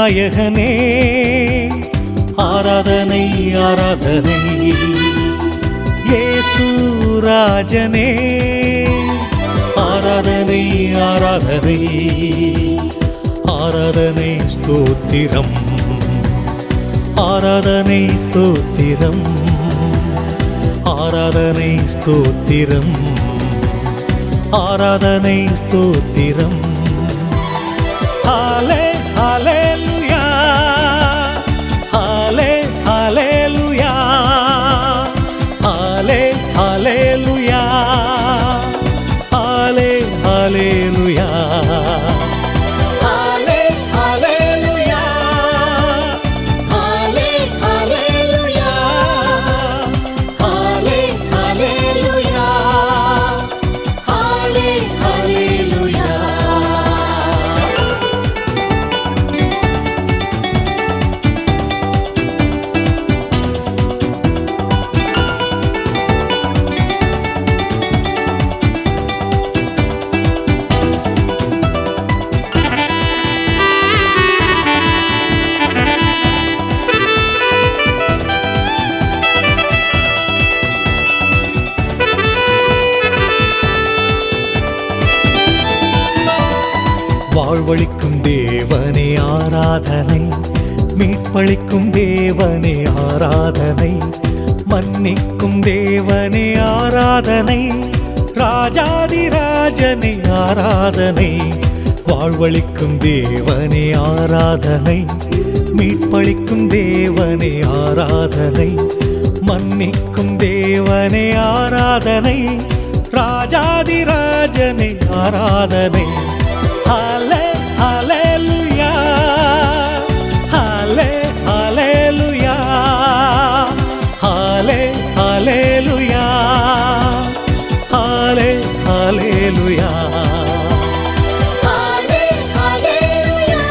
நாயகனே ஆராதனை ஆராதனை. இயேசு ராஜனே ஆராதனை ஆராதனை. ஆராதனை ஸ்தோத்திரம் ஆராதனை ஸ்தோத்திரம் ஆராதனை ஸ்தோத்திரம் ஆராதனை ஸ்தோத்திரம். ஹாலே ஹalleluya ஹாலே ஹalleluya ஹாலே ஹalleluya ஹாலே ஹalleluya வாழ்வழிக்கும் தேவனே ஆராதனை. மீட்பளிக்கும் தேவனே ஆராதனை. மன்னிக்கும் தேவனே ஆராதனை. ராஜாதிராஜனே ஆராதனை. வாழ்வழிக்கும் தேவனே ஆராதனை. மீட்பளிக்கும் தேவனே ஆராதனை. மன்னிக்கும் தேவனே ஆராதனை. ராஜாதிராஜனே ஆராதனை. ஹாலே ஹalleluya ஹாலே ஹalleluya ஹாலே ஹalleluya ஹாலே ஹalleluya ஹாலே ஹalleluya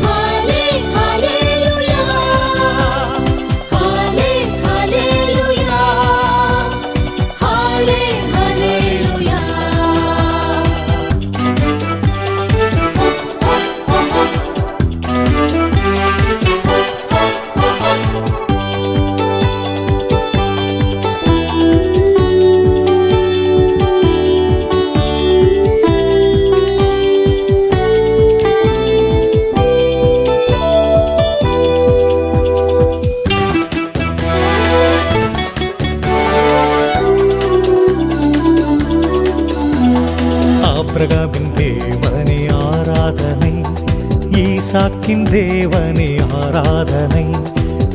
ஹாலே ஹalleluya ஹாலே ஹalleluya ஹாலே ஹalleluya. ஆபிரகாமின் தேவனே ஆராதனை. ஈசாக்கின் தேவனே ஆராதனை.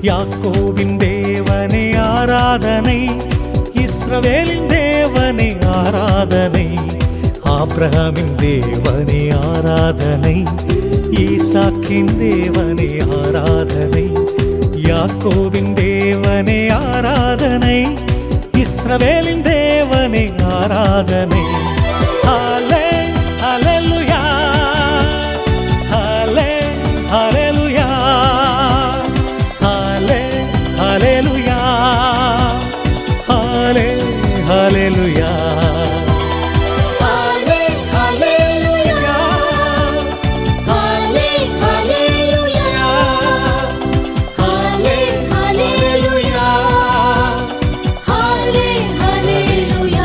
யாக்கோபின் தேவனே ஆராதனை. இஸ்ரவேலின் தேவனே ஆராதனை. ஆபிரகாமின் தேவனே ஆராதனை. ஈசாக்கின் தேவனே ஆராதனை. யாக்கோபின் தேவனே ஆராதனை. இஸ்ரவேலின் தேவனே ஆராதனை. ஹாலே ஹalleluya ஹாலே ஹalleluya ஹாலே ஹalleluya ஹாலே ஹalleluya ஹாலே ஹalleluya ஹாலே ஹalleluya ஹாலே ஹalleluya ஹாலே ஹalleluya.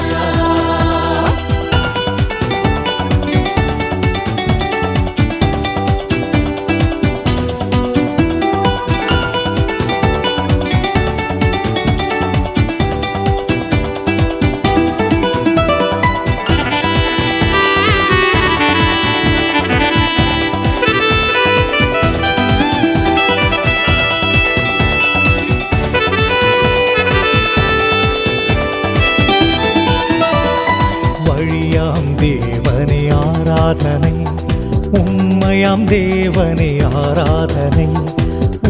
வழியாம் தேவனே ஆராதனை. உண்மையாம் தேவனே ஆராதனை.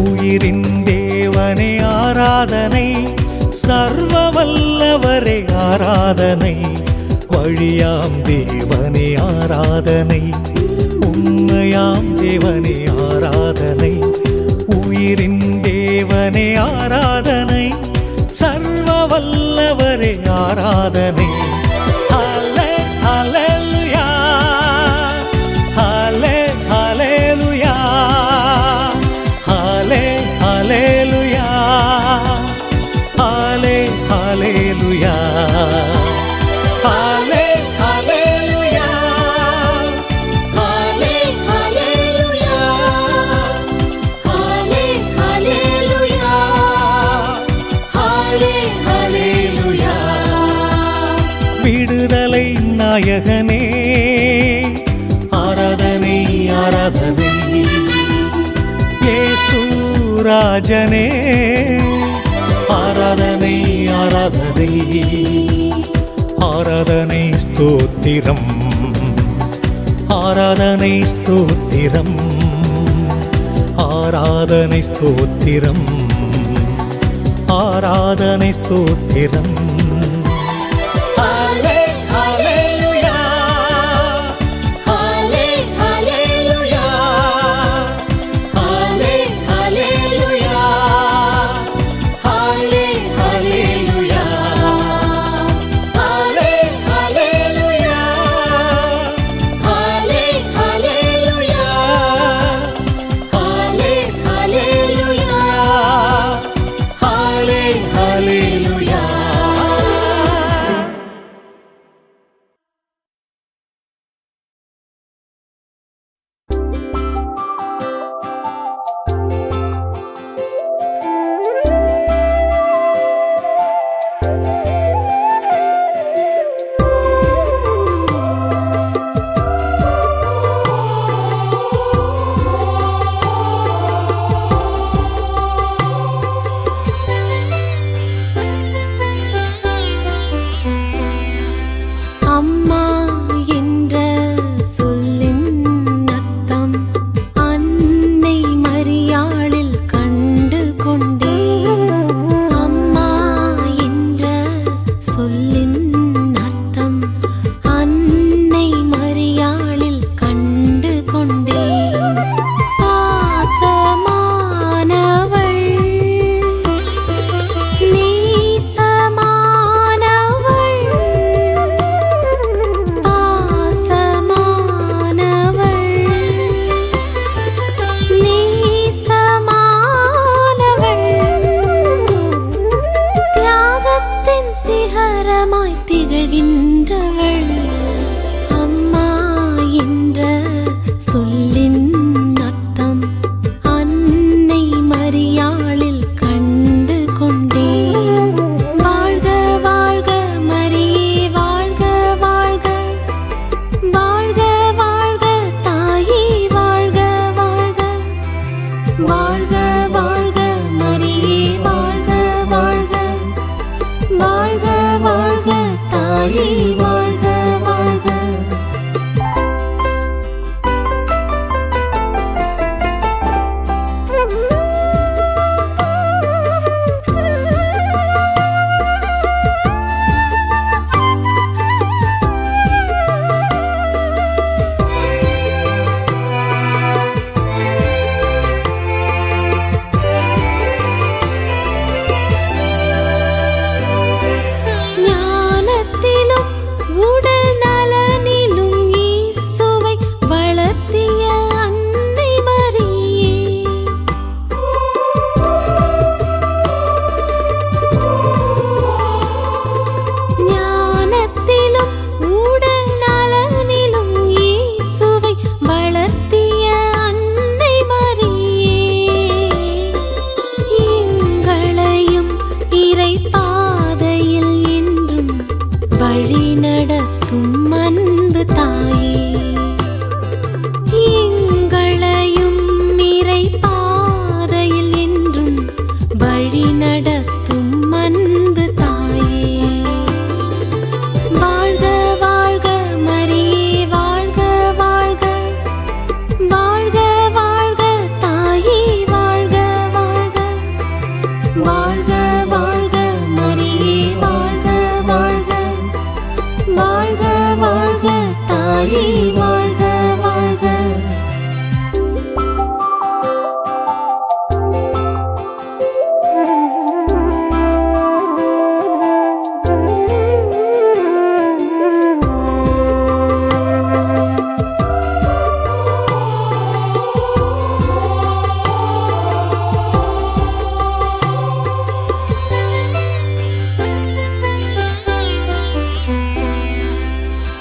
உயிரின் தேவனே ஆராதனை. சர்வ வல்லவரே ஆராதனை. வழியாம் தேவனே ஆராதனை. உண்மையாம் தேவனே ஆராதனை. உயிரின் தேவனே ஆராதனை. சர்வ வல்லவரே ஆராதனை. ஹாலே ஹalleluya ஹாலே ஹalleluya நாயகனே ஆராதனை ஆராதனை இயேசு ராஜனே ஆராதனை ஆராதனை ஆராதனை ஸ்தோத்திரம் ஆராதனை ஸ்தோத்திரம் ஆராதனை ஸ்தோத்திரம் ஆராதனை ஸ்தோத்திரம்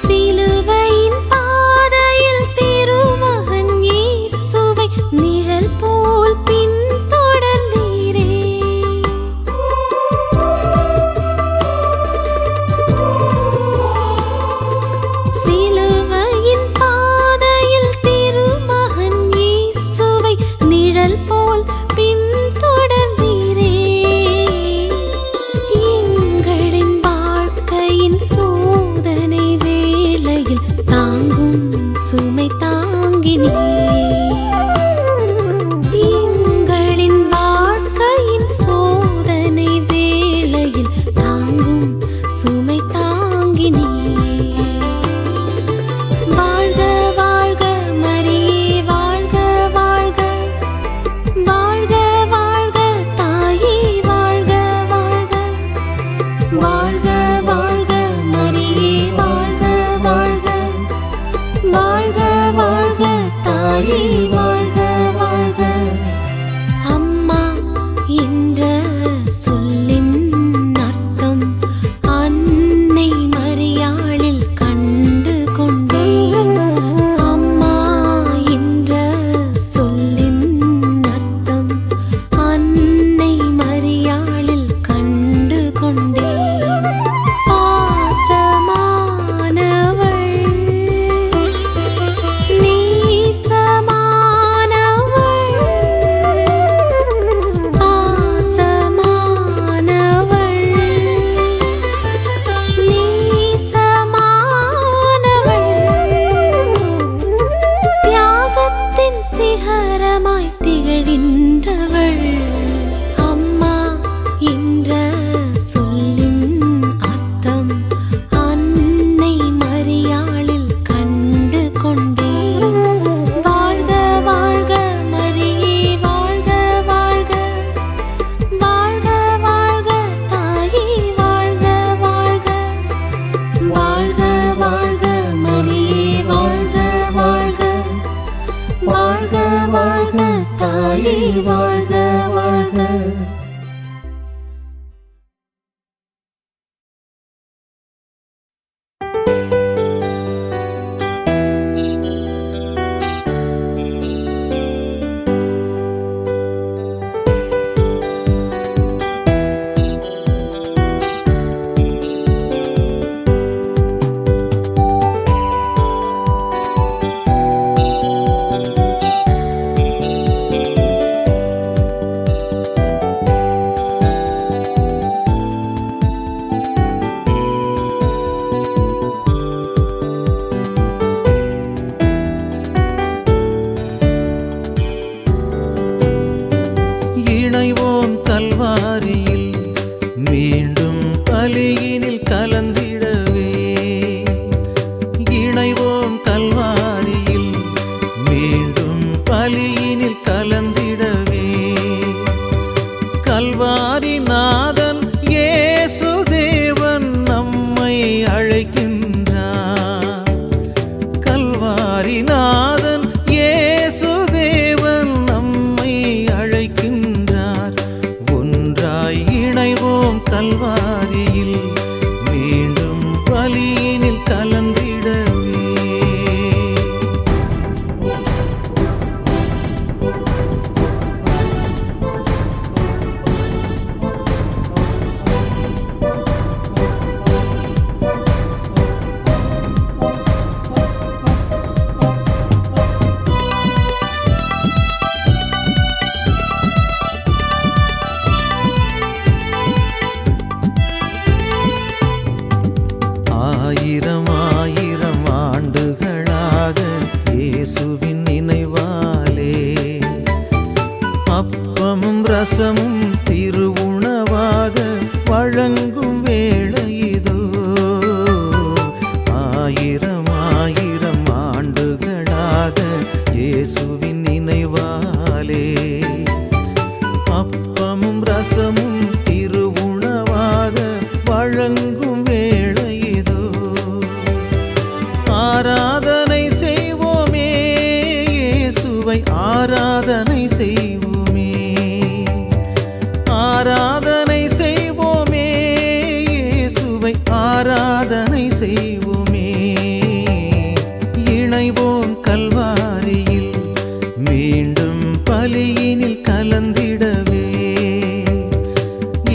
சிலுவையின் பாத தாயே வாழ்க வாழ்க. அம்மா என்ற சொல்லின் அர்த்தம் அன்னை மரியாளில் கண்டு கொண்டேன். அம்மா என்ற சொல்லின் அர்த்தம் அன்னை மரியாளில் கண்டு கொண்டேன். பாசமானவள் நேசமானவள் பாசமானவள் நேசமானவள் தியாகத்தின் சிகரமாய் திகழ்கின்றவள். அம்மா என்ற சொல்லின் அர்த்தம் அன்னை மரியாளில் கண்டு கொண்டேன். வாழ்க வாழ்க மரியே வாழ்க வாழ்க. வாழ்க வாழ்க தாயே வாழ்க வாழ்க. வாழ்க வாழ்க மரியே வாழ்க வாழ்க. வாழ்க வாழ்க தாயே வாழ்க வாழ்க. இணைவோம் கல்வாரியில் மீண்டும் பலியினில் கலந்திடவே. இணைவோம் கல்வாரியில் மீண்டும் பலியினில் கலந்திடவே. கல்வாரி நாதன் இயேசு தேவன் நம்மை அழைக்கின்றார். கல்வாரி நாதன் இயேசு தேவன் நம்மை அழைக்கின்றார். ஒன்றாய் இணைவோம் கல்வாரியில் மீண்டும் பலியினில் கலந்திடவே. ஆயிரம் ஆயிரம் ஆண்டுகளாக இயேசுவின் நினைவாலே அப்பமும் ரசமும் திருவுணவாக வழங்கும் வேளை இதோ. ஆயிரம் ஆயிரம் ஆண்டுகளாக இயேசுவின் நினைவாலே அப்பமும் ரசமும் திருவுணவாக வழங்கும் வேளை இதோ. ஆராதனை செய்வோமே இயேசுவை ஆராதனை செய்வோமே. ஆராதனை செய்வோமே இயேசுவை ஆராதனை செய்வோமே. இணைவோம் கல்வாரியில் மீண்டும் பலியினில் கலந்திடவே.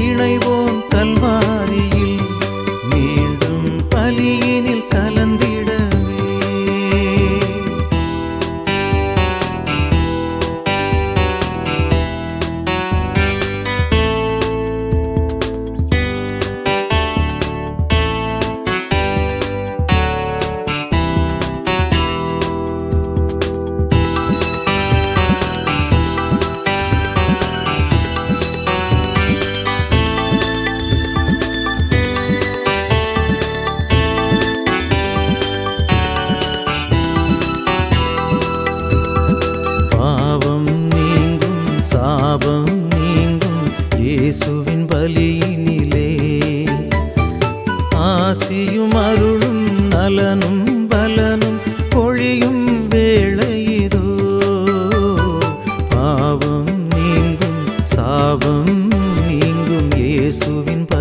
இணைவோம் கல்வாரியில் மீண்டும் பலியினில் கலந்திடவே. ஆசியும் அருளும் நலனும் பலனும் பொழியும் வேளையிதோ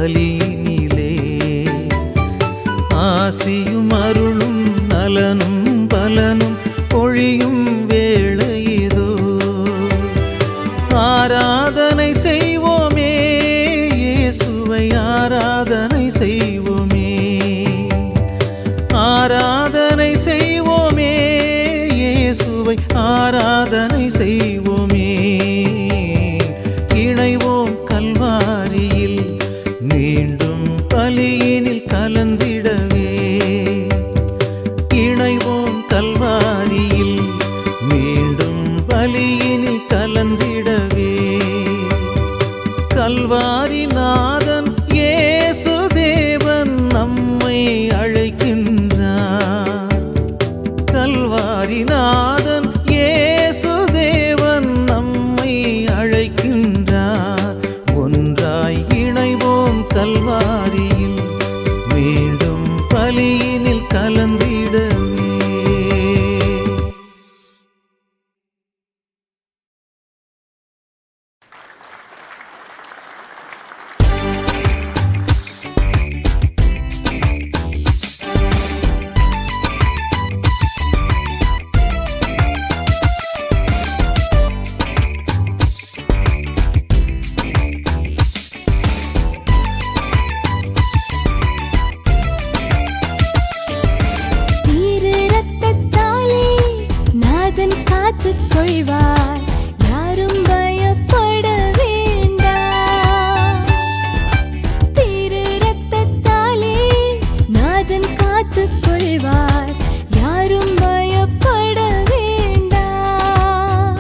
பலியினிலே ஆசியும் அருளும் நலனும் பலனும் பொழியும் வேளையிதோ ஆராதனை செய்வோமே இயேசுவை ஆராதனை செய்வோமே ஆராதனை செய்வோமே இயேசுவை ஆராதனை செய்வோமே இணைவோம் கல்வாரியில் மீண்டும் பலியினில் கலந்திடவே இணைவோம் கல்வாரியில் மீண்டும் பலியினில் கலந்திடவே கல்வாரி நாதன் இயேசு தேவன் நம்மை அழைக்கின்றார் கல்வாரி நாதன் இயேசு தேவன் நம்மை அழைக்கின்றார் ஒன்றாய் இணைவோம் கல்வாரியில் மீண்டும் பலியினில் கலந்திடவே திரு ரத்தத்தாலே நாதன் காத்துக் கொள்வார் யாரும் பயப்பட வேண்டாம் திரு ரத்தத்தாலே நாதன் காத்துக் கொள்வார் யாரும் பயப்பட வேண்டாம்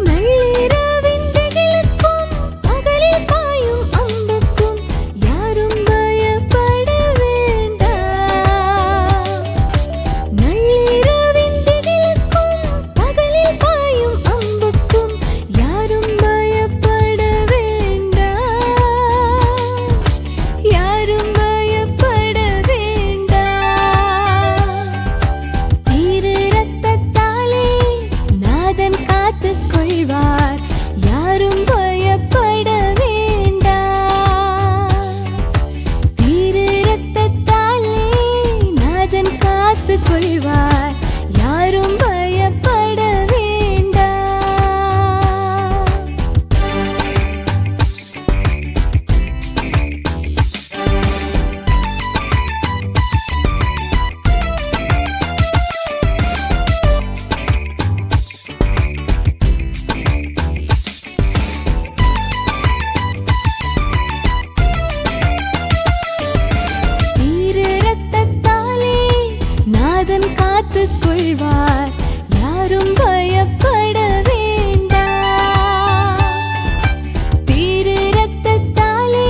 நள்ளிரவின் திகிலுக்கும் பகலில் பாயும் அம்புக்கும் யாரும் பயப்பட வேண்டாம் நள்ளிரவின் திகிலுக்கும் பகலில் பாயும் அம்புக்கும் யாரும் பயப்பட வேண்டாம் யாரும் பயப்பட வேண்டாம் திரு ரத்தத்தாலே நாதன் காத்துக் கொள்வார் யாரும் பயப்பட வேண்டாம் திரு ரத்தத்தாலே நாதன் காத்துக் கொள்வார் யாரும் பயப்பட வேண்டாம் திரு ரத்தத்தாலே நாதன் காத்துக் கொள்வார் யாரும் பயப்பட வேண்டாம் திரு ரத்தத்தாலே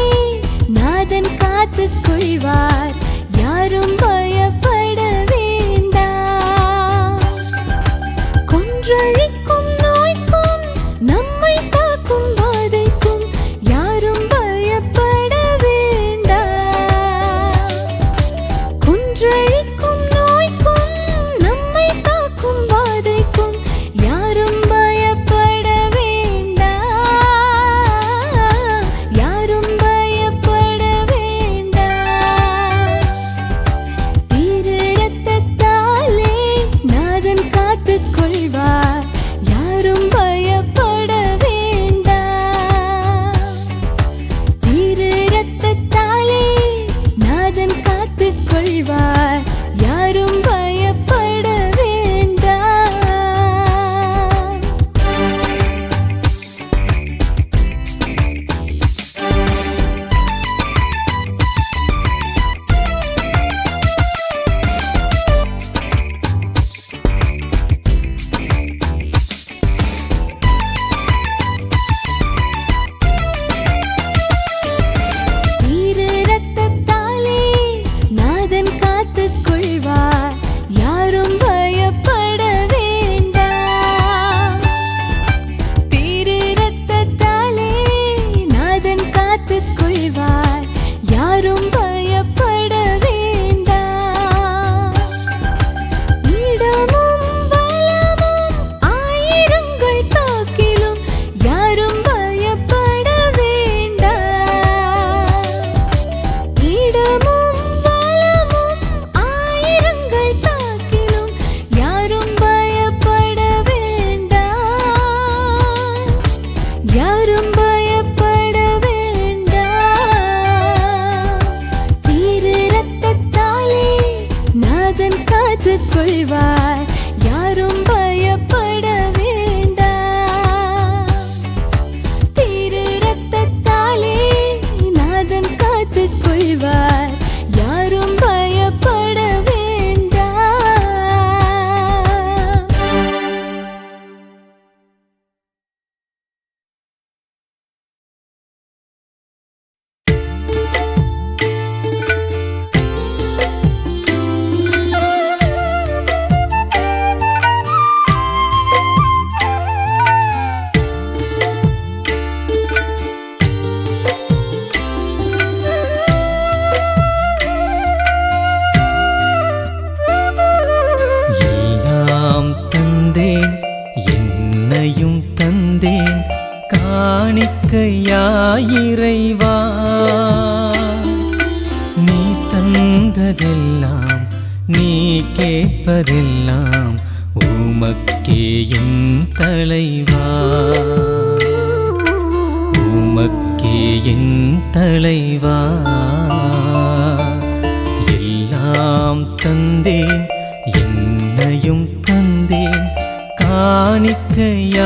நாதன் காத்துக் கொள்வார் யாரும் பயப்பட வேண்டாம் கொன்றழிக்கும் நோய்க்கும் நம்மை தாக்கும் வாதைக்கும் யாரும் பயப்பட வேண்டாம் கொன்றழிக்கும் நோய்க்கும் நம்மை தாக்கும் வாதைக்கும் யாரும் பயப்பட நாதன் காத்துக் கொள்வார், யாரும் பயப்பட வேண்டாம். திரு ரத்தத்தாலே நாதன் காத்துக் கொள்வார், யாரும் பயப்பட வேண்டாம். எல்லாம் தந்தேன், என்னையும் தந்தேன், காணிக்கையாயிரைவா. நீ தந்ததெல்லாம், நீ கேட்பதெல்லாம், உமக்கே என் தலைவா, உமக்கே என் தலைவா. எல்லாம் தந்தேன், என்னையும் தந்தேன், காணிக்கையாயிரைவா.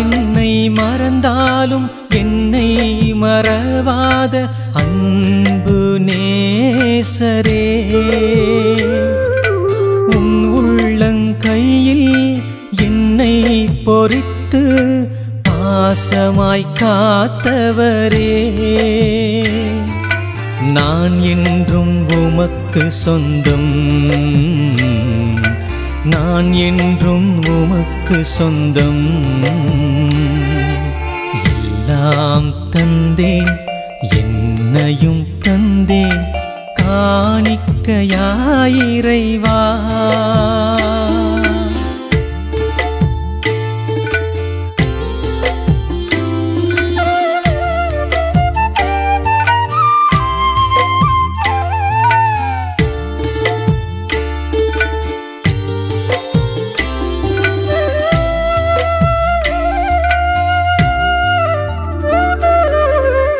என்னை மறந்தாலும் என்னை மறவாத அன்பு நேசரே, உன் உள்ளங்கையில் என்னை பொறித்து பாசமாய் காத்தவரே. நான் என்றும் உமக்கு சொந்தம், நான் என்றும் உமக்கு சொந்தம். எல்லாம் தந்தேன், என்னையும் தந்தேன், காணிக்கையாயிரைவா.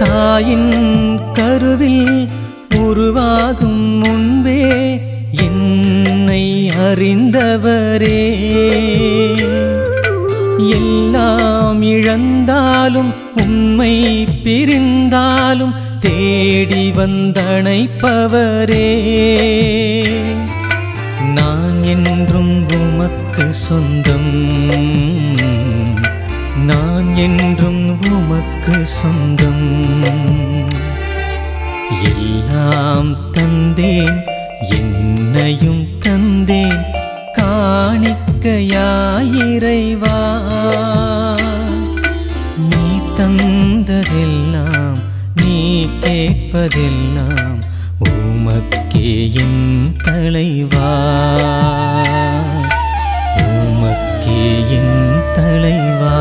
தாயின் கருவில் உருவாகும் முன்பே என்னை அறிந்தவரே. எல்லாம் இழந்தாலும் உம்மை பிரிந்தாலும் தேடி வந்தணைப்பவரே. நான் என்றும் உமக்கு சொந்தம், நான் என்றும் உமக்கு சொந்தம். எல்லாம் தந்தேன், என்னையும் தந்தேன், காணிக்கையாயிரைவா. நீ தந்ததெல்லாம், நீ கேட்பதெல்லாம், உமக்கே என் தலைவா, உமக்கே என் தலைவா.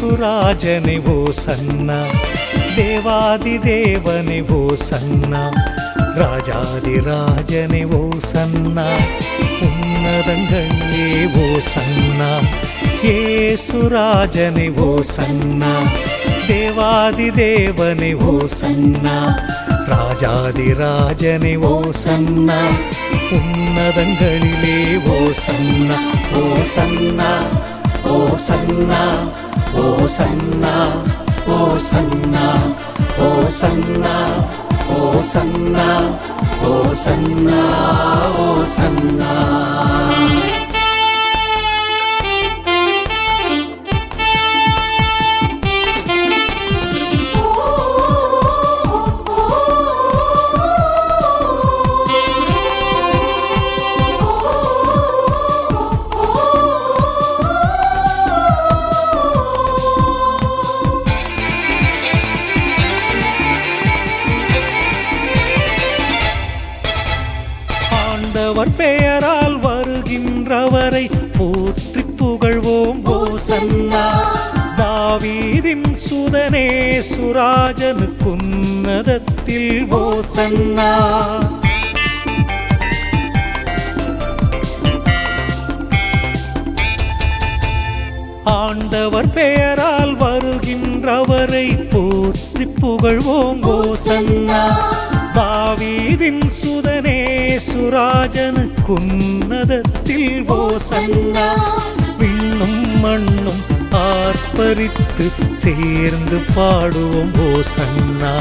ஏசுராஜனை ஓசன்னா தேவாதி தேவனை ஓசன்னா ராஜாதிராஜனை ஓசன்னா உன்னதங்களே ஓசன்னா ஏசுராஜனை ஓசன்னா தேவாதி தேவனை ஓசன்னா ராஜாதிராஜனை ஓசன்னா உன்னதங்களிலே ஓசன்னா ஓசன்னா ஓசன்னா ஓசன்னா ஓசன்னா ஓசன்னா ஓசன்னா ஓசன்னா ஓசன்னா ஆண்டவர் பெயரால் வருகின்றவரை போற்றி புகழ்வோம் ஓசன்னா தாவீதின் சுதனே சுராஜனுக்குன்னதத்தில் ஓசன்னா ஆண்டவர் பெயரால் வருகின்றவரை போற்றி புகழ்வோம் ஓசன்னா தாவீதின் சுதனே சுராஜனுக்குன்னதத்தில் ஓசன்னா விண்ணும் மண்ணும் ஆர்ப்பரித்து சேர்ந்து பாடுவோம் ஓசன்னா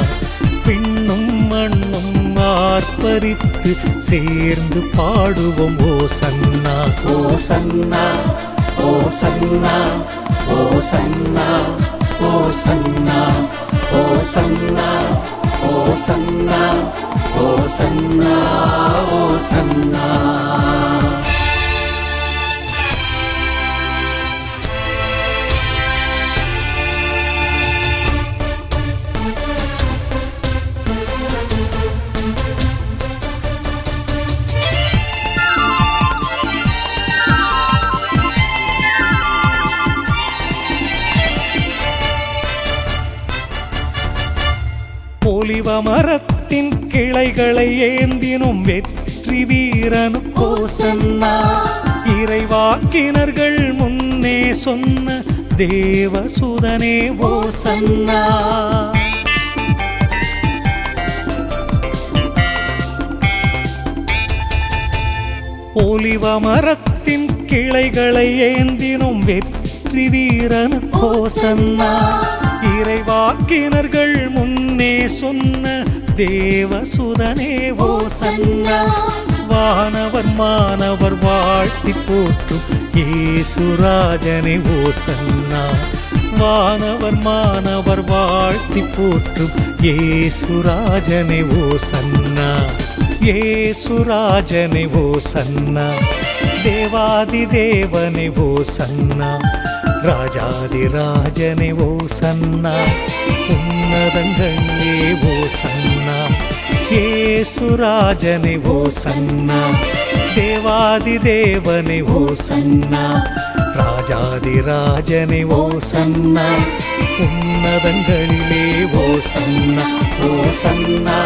விண்ணும் மண்ணும் ஆர்ப்பரித்து சேர்ந்து பாடுவோம் ஓசன்னா ஓசன்னா ஓசன்னா ஓசன்னா ஓசன்னா ஓசன்னா ஓசன்னா ஓசன்னா ஓசன்னா ஒலிவ மரத்தின் கிளைகளை ஏந்தினும் வெற்றி வீரனுக்கு ஓசன்னா இறைவாக்கினர்கள் முன்னே சொன்ன தேவசுதனே ஓசன்னா ஒலிவ மரத்தின் கிளைகளை ஏந்தினும் வெற்றி வீரனுக்கு ஓசன்னா இறைவாக்கினர்கள் முன்னே சொன்ன தேவசுதனே ஓசன்னா வானவர் மானவர் வாழ்த்தி போற்றும் ஏசுராஜனே ஓசன்னா வானவர் மானவர் வாழ்த்தி போற்றும் ஏசுராஜனே ஓசன்னா ஏசுராஜனே ஓசன்னா தேவாதி தேவனே ஓசன்னா ராஜாதிராஜனே ஓசன்னா உன்னதங்களே ஓசன்னா ஏசுராஜனே ஓசன்னா தேவாதி தேவனே ஓசன்னா ராஜாதிராஜனே ஓசன்னா உன்னதங்களிலே ஓசன்னா ஓசன்னா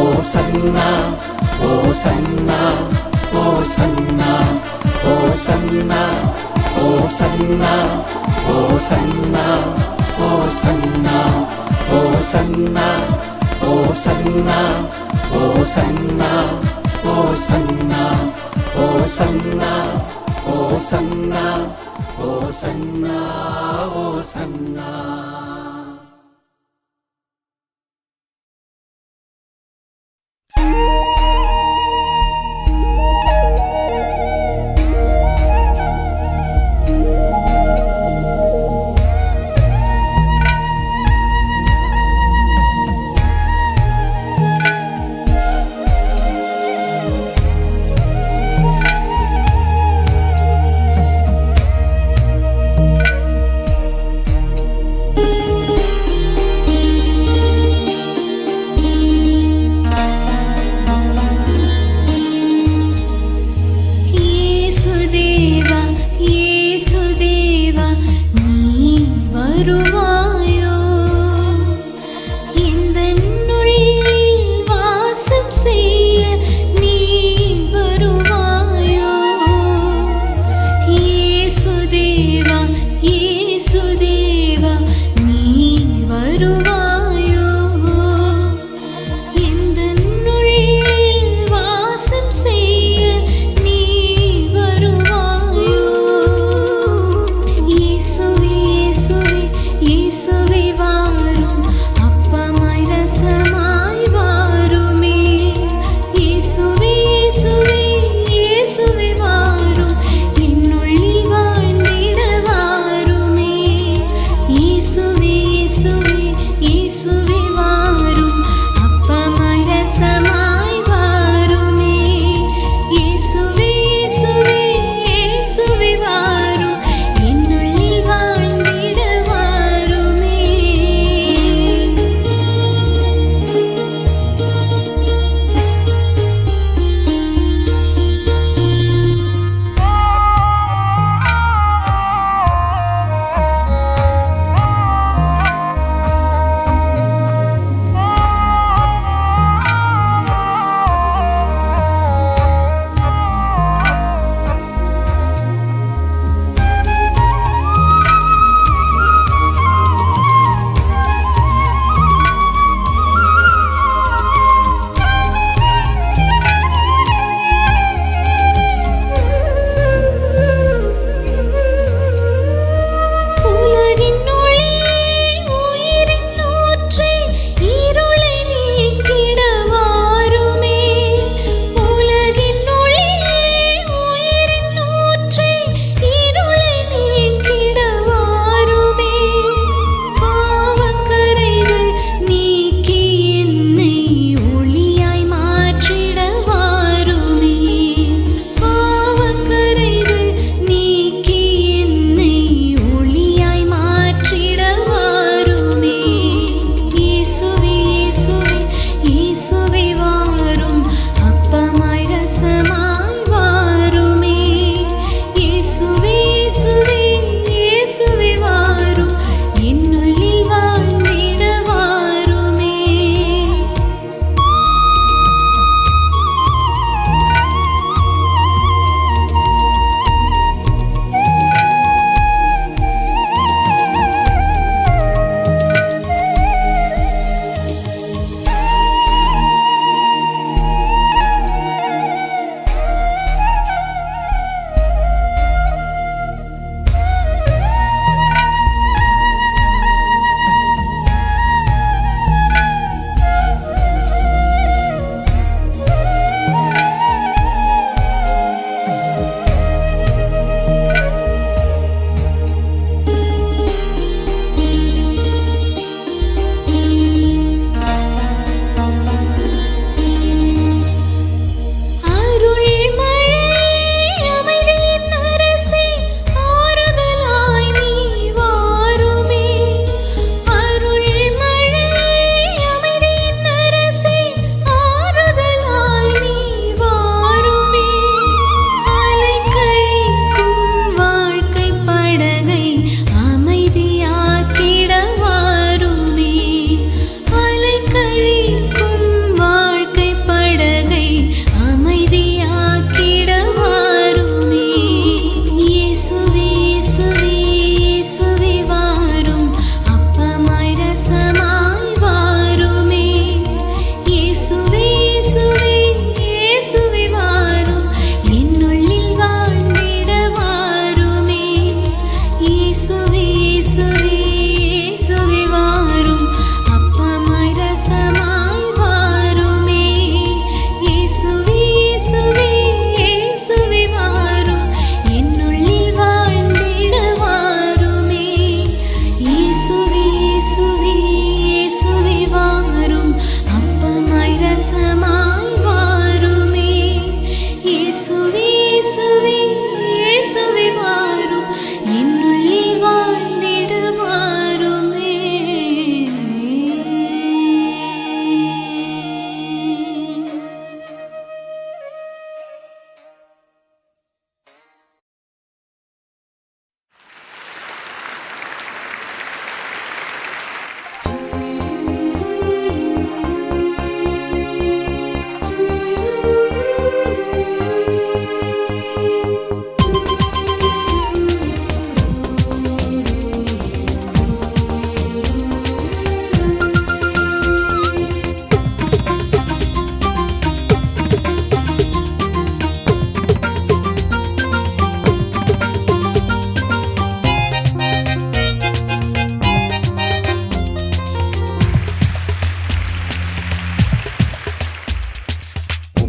ஓசன்னா ஓசன்னா ஓசன்னா ஓசன்னா ஓசன்னா ஓசன்னா ஓசன்னா ஓசன்னா ஓசன்னா ஓசன்னா ஓசன்னா ஓசன்னா ஓசன்னா ஓசன்னா ஓசன்னா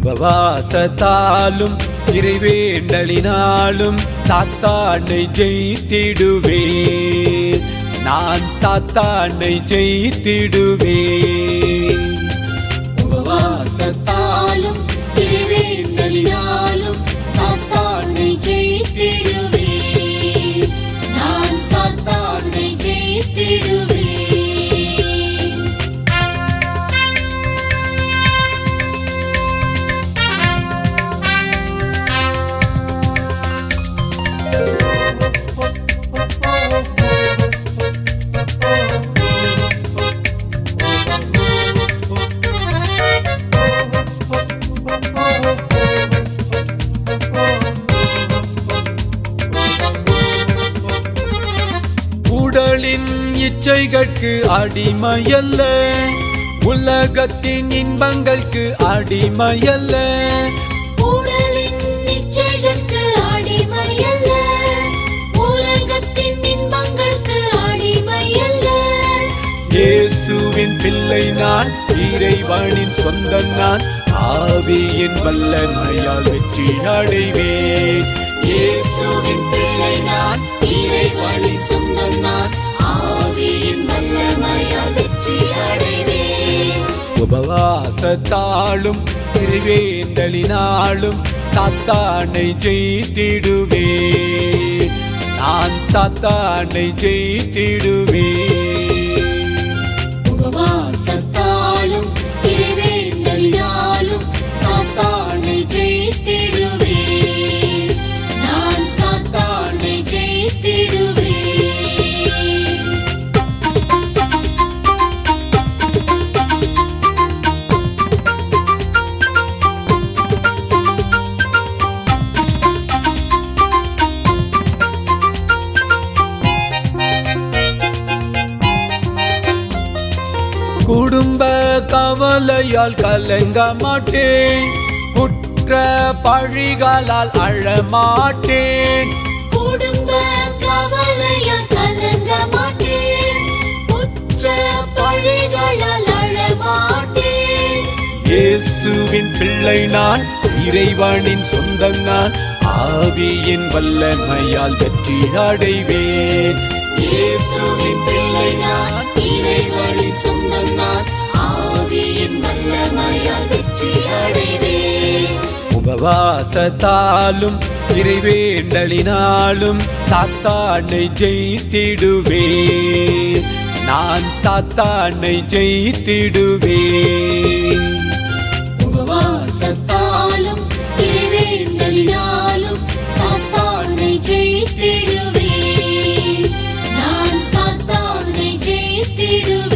உபவாசத்தாலும் இறைவேண்டலினாலும் சாத்தானை ஜெயித்திடுவேன். நான் சாத்தானை ஜெயித்திடுவேன். உபவாசத்தாலும் இறைவேண்டலினாலும் சாத்தானை ஜெயித்திடுவேன். நான் சாத்தானை ஜெயித்திடுவேன். உடலின் இச்சைகளுக்கு அடிமையல்ல, உலகத்தின் இன்பங்களுக்கு அடிமையல்ல. உடலின் இச்சைகளுக்கு அடிமையல்ல, உலகத்தின் இன்பங்களுக்கு அடிமையல்ல. இயேசுவின் பிள்ளை நான், இறைவனின் சொந்தம் நான், ஆவியின் வல்லமையால் வெற்றி அடைவேன். இயேசுவின் பிள்ளை நான், இறைவனின் சொந்தம் நான், ஆவியின் வல்லமையால் வெற்றி அடைவேன். உபவாசத்தாலும் இறைவேண்டலினாலும் சாத்தானை ஜெயித்திடுவேன். நான் சாத்தானை ஜெயித்திடுவேன். உபவாசத்தாலும் இறைவேண்டலினாலும் சாத்தானை ஜெயித்திடுவேன். நான் சாத்தானை ஜெயித்திடுவேன். குடும்ப கவலையால் கலங்க மாட்டேன், குற்ற பழிகளால் அழமாட்டேன். குடும்ப கவலையால் கலங்க மாட்டேன், குற்ற பழிகளால் அழமாட்டேன். இயேசுவின் பிள்ளை நான், இறைவனின் சொந்தம் நான், ஆவியின் வல்லமையால் வெற்றி அடைவேன். இயேசுவின் பிள்ளை நான், இறைவனின் சொந்தம் நான், ஆவியின் வல்லமையால் வெற்றி அடைவேன். உபவாசத்தாலும் இறைவேண்டலினாலும் சாத்தானை ஜெயித்திடுவேன். நான் சாத்தானை ஜெயித்திடுவேன். உபவாசத்தாலும் இறைவேண்டலினாலும் சாத்தானை ஜெயித்திடுவேன். நான் சாத்தானை ஜெயித்திடுவேன்.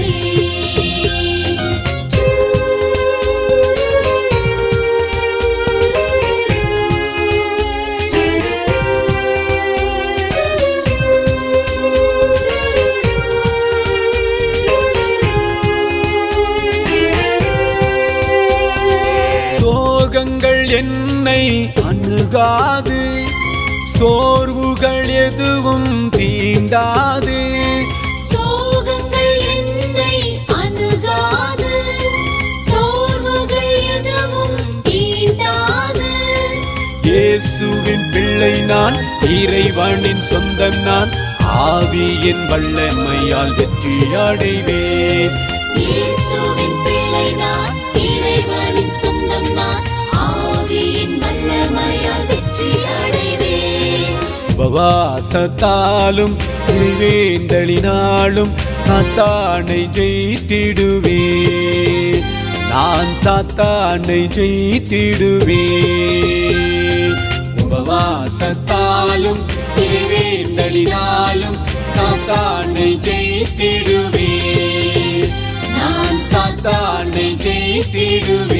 சோகங்கள் என்னை அணுகாது, சோர்வுகள் எதுவும் தீண்டாது. சோகங்கள் என்னை அணுகாது, சோர்வுகள் எதுவும் தீண்டாது. இயேசுவின் பிள்ளை நான், இறைவனின் சொந்தம் நான், ஆவியின் வல்லமையால் வெற்றி அடைவேன். இயேசுவின் பிள்ளை நான், இறைவனின் சொந்தம் நான், ஆவியின் வல்லமையால் வெற்றி அடைவேன். உபவாசத்தாலும் இறைவேண்டலினாலும் சாத்தானை ஜெயித்திடுவேன். நான் சாத்தானை ஜெயித்திடுவேன். உபவாசத்தாலும் இறைவேண்டலினாலும் சாத்தானை ஜெயித்திடுவேன். நான் சாத்தானை ஜெயித்திடுவேன்.